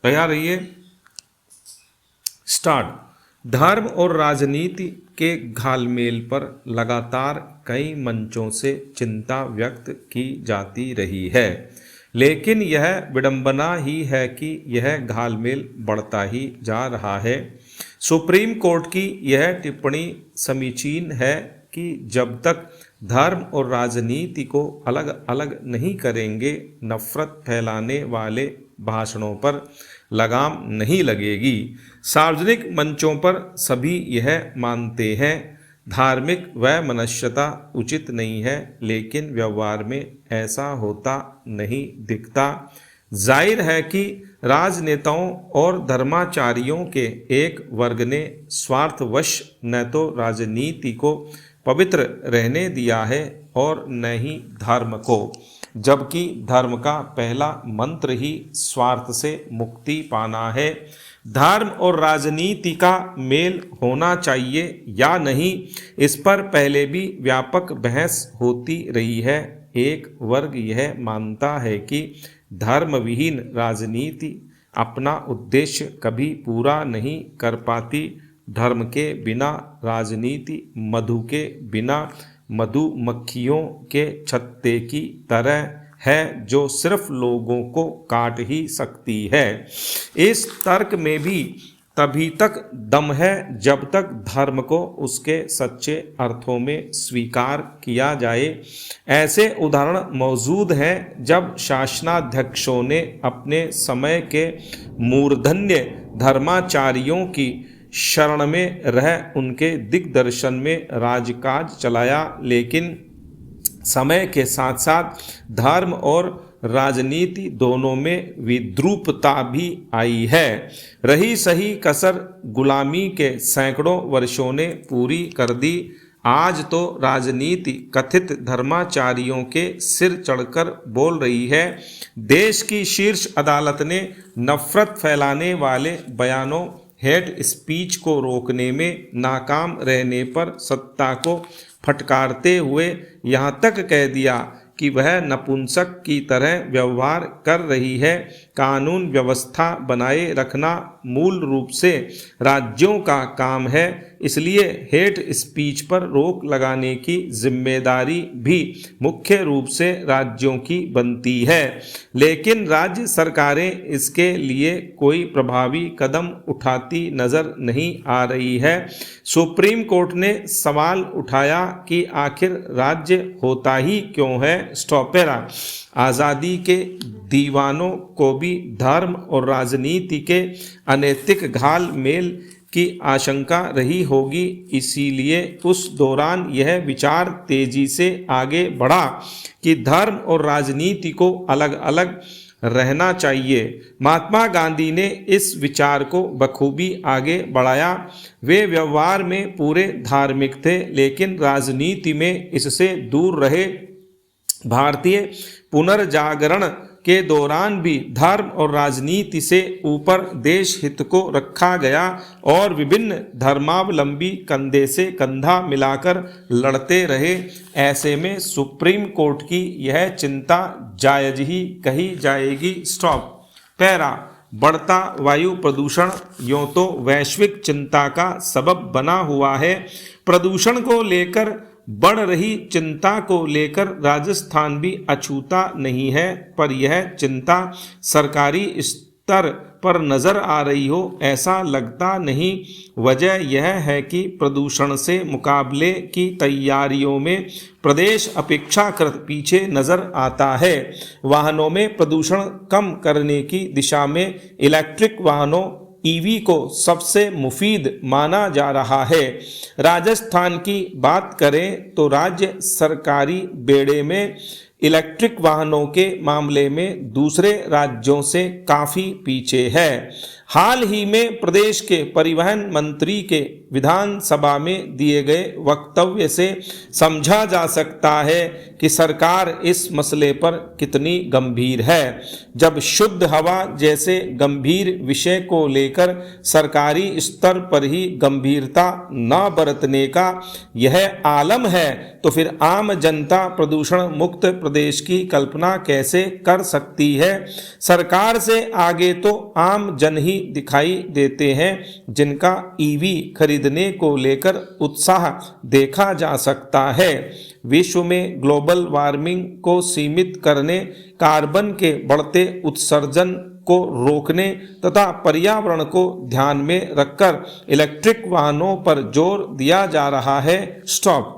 तैयार रहिए, स्टार्ट। धर्म और राजनीति के घालमेल पर लगातार कई मंचों से चिंता व्यक्त की जाती रही है, लेकिन यह विडंबना ही है कि यह घालमेल बढ़ता ही जा रहा है। सुप्रीम कोर्ट की यह टिप्पणी समीचीन है कि जब तक धर्म और राजनीति को अलग अलग नहीं करेंगे, नफरत फैलाने वाले भाषणों पर लगाम नहीं लगेगी। सार्वजनिक मंचों पर सभी यह मानते हैं, धार्मिक वैमनस्यता उचित नहीं है, लेकिन व्यवहार में ऐसा होता नहीं दिखता। जाहिर है कि राजनेताओं और धर्माचार्यों के एक वर्ग ने स्वार्थवश न तो राजनीति को पवित्र रहने दिया है और न ही धर्म को, जबकि धर्म का पहला मंत्र ही स्वार्थ से मुक्ति पाना है। धर्म और राजनीति का मेल होना चाहिए या नहीं, इस पर पहले भी व्यापक बहस होती रही है। एक वर्ग यह मानता है कि धर्म विहीन राजनीति अपना उद्देश्य कभी पूरा नहीं कर पाती। धर्म के बिना राजनीति मधु के बिना मधुमक्खियों के छत्ते की तरह है, जो सिर्फ लोगों को काट ही सकती है। इस तर्क में भी तभी तक दम है जब तक धर्म को उसके सच्चे अर्थों में स्वीकार किया जाए। ऐसे उदाहरण मौजूद हैं जब शासनाध्यक्षों ने अपने समय के मूर्धन्य धर्माचार्यों की शरण में रह उनके दिग्दर्शन में राजकाज चलाया, लेकिन समय के साथ साथ धर्म और राजनीति दोनों में विद्रूपता भी आई है। रही सही कसर गुलामी के सैकड़ों वर्षों ने पूरी कर दी। आज तो राजनीति कथित धर्माचार्यों के सिर चढ़कर बोल रही है। देश की शीर्ष अदालत ने नफरत फैलाने वाले बयानों, हेट स्पीच को रोकने में नाकाम रहने पर सत्ता को फटकारते हुए यहाँ तक कह दिया कि वह नपुंसक की तरह व्यवहार कर रही है। कानून व्यवस्था बनाए रखना मूल रूप से राज्यों का काम है, इसलिए हेट स्पीच पर रोक लगाने की जिम्मेदारी भी मुख्य रूप से राज्यों की बनती है। लेकिन राज्य सरकारें इसके लिए कोई प्रभावी कदम उठाती नजर नहीं आ रही है। सुप्रीम कोर्ट ने सवाल उठाया कि आखिर राज्य होता ही क्यों है। स्टॉपेरा, आज़ादी के दीवानों को भी धर्म और राजनीति के अनैतिक घाल मेल की आशंका रही होगी, इसीलिए उस दौरान यह विचार तेजी से आगे बढ़ा कि धर्म और राजनीति को अलग अलग रहना चाहिए। महात्मा गांधी ने इस विचार को बखूबी आगे बढ़ाया। वे व्यवहार में पूरे धार्मिक थे, लेकिन राजनीति में इससे दूर रहे। भारतीय पुनर्जागरण के दौरान भी धर्म और राजनीति से ऊपर देश हित को रखा गया और विभिन्न धर्मावलंबी कंधे से कंधा मिलाकर लड़ते रहे। ऐसे में सुप्रीम कोर्ट की यह चिंता जायज ही कही जाएगी। स्टॉप। पैरा, बढ़ता वायु प्रदूषण यूं तो वैश्विक चिंता का सबब बना हुआ है। प्रदूषण को लेकर बढ़ रही चिंता को लेकर राजस्थान भी अछूता नहीं है, पर यह चिंता सरकारी स्तर पर नजर आ रही हो ऐसा लगता नहीं। वजह यह है कि प्रदूषण से मुकाबले की तैयारियों में प्रदेश अपेक्षाकृत पीछे नजर आता है। वाहनों में प्रदूषण कम करने की दिशा में इलेक्ट्रिक वाहनों ईवी को सबसे मुफीद माना जा रहा है। राजस्थान की बात करें तो राज्य सरकारी बेड़े में इलेक्ट्रिक वाहनों के मामले में दूसरे राज्यों से काफ़ी पीछे है। हाल ही में प्रदेश के परिवहन मंत्री के विधानसभा में दिए गए वक्तव्य से समझा जा सकता है कि सरकार इस मसले पर कितनी गंभीर है। जब शुद्ध हवा जैसे गंभीर विषय को लेकर सरकारी स्तर पर ही गंभीरता न बरतने का यह आलम है, तो फिर आम जनता प्रदूषण मुक्त प्रदेश की कल्पना कैसे कर सकती है। सरकार से आगे तो आम जन ही दिखाई देते हैं, जिनका ईवी खरीदने को लेकर उत्साह देखा जा सकता है। विश्व में ग्लोबल वार्मिंग को सीमित करने, कार्बन के बढ़ते उत्सर्जन को रोकने तथा पर्यावरण को ध्यान में रखकर इलेक्ट्रिक वाहनों पर जोर दिया जा रहा है। स्टॉप।